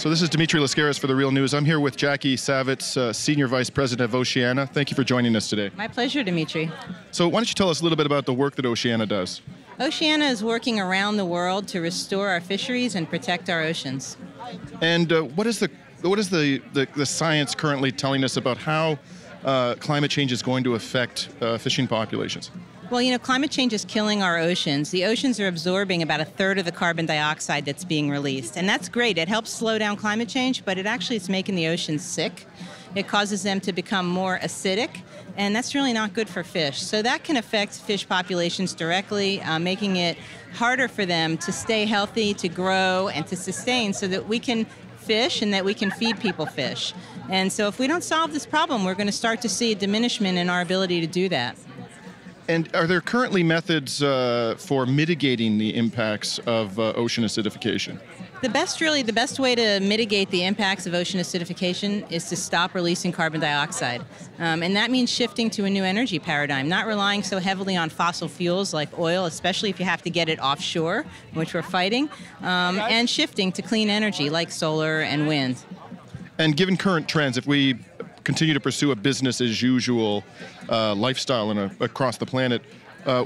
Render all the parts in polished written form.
So this is Dimitri Lascaris for The Real News. I'm here with Jackie Savitz, Senior Vice President of Oceana. Thank you for joining us today. My pleasure, Dimitri. So why don't you tell us a little bit about the work that Oceana does? Oceana is working around the world to restore our fisheries and protect our oceans. And what is the science currently telling us about how climate change is going to affect fishing populations? Well, you know, climate change is killing our oceans. The oceans are absorbing about a third of the carbon dioxide that's being released. And that's great. It helps slow down climate change, but it actually is making the oceans sick. It causes them to become more acidic, and that's really not good for fish. So that can affect fish populations directly, making it harder for them to stay healthy, to grow, and to sustain so that we can fish and that we can feed people fish. And so if we don't solve this problem, we're going to start to see a diminishment in our ability to do that. And are there currently methods for mitigating the impacts of ocean acidification? The best way to mitigate the impacts of ocean acidification is to stop releasing carbon dioxide. And that means shifting to a new energy paradigm, not relying so heavily on fossil fuels like oil, especially if you have to get it offshore, which we're fighting, and shifting to clean energy like solar and wind. And given current trends, if we continue to pursue a business-as-usual lifestyle across the planet,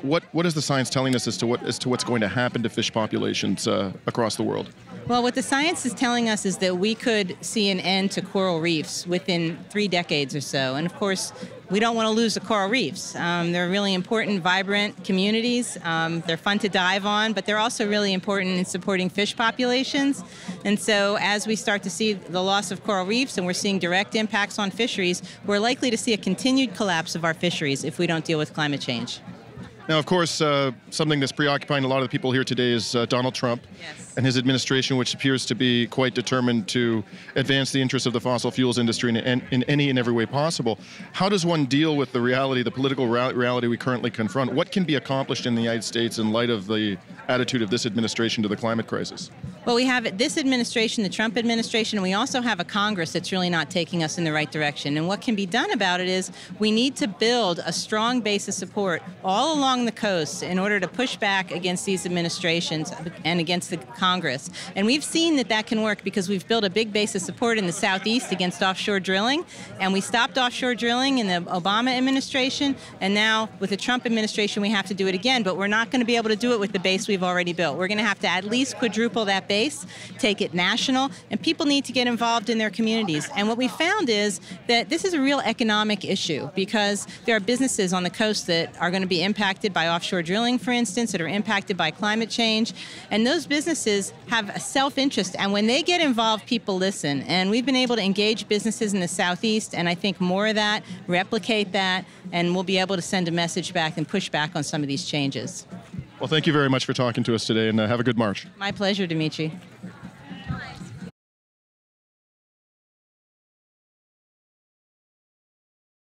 what is the science telling us as to what's going to happen to fish populations across the world? Well, what the science is telling us is that we could see an end to coral reefs within 3 decades or so. And of course, we don't want to lose the coral reefs. They're really important, vibrant communities. They're fun to dive on, but they're also really important in supporting fish populations. And so as we start to see the loss of coral reefs and we're seeing direct impacts on fisheries, we're likely to see a continued collapse of our fisheries if we don't deal with climate change. Now, of course, something that's preoccupying a lot of the people here today is Donald Trump and his administration, which appears to be quite determined to advance the interests of the fossil fuels industry in any and every way possible. How does one deal with the reality, the political reality we currently confront? What can be accomplished in the United States in light of the attitude of this administration to the climate crisis? Well, we have this administration, the Trump administration, and we also have a Congress that's really not taking us in the right direction. And what can be done about it is we need to build a strong base of support all along the coast in order to push back against these administrations and against the Congress. And we've seen that that can work because we've built a big base of support in the southeast against offshore drilling, and we stopped offshore drilling in the Obama administration, and now with the Trump administration we have to do it again, but we're not going to be able to do it with the base we've already built. We're going to have to at least quadruple that base, take it national, and people need to get involved in their communities. And what we found is that this is a real economic issue because there are businesses on the coast that are going to be impacted by offshore drilling, for instance, that are impacted by climate change. And those businesses have a self-interest. And when they get involved, people listen. And we've been able to engage businesses in the Southeast, and I think more of that, replicate that, and we'll be able to send a message back and push back on some of these changes. Well, thank you very much for talking to us today, and have a good march. My pleasure, Dimitri.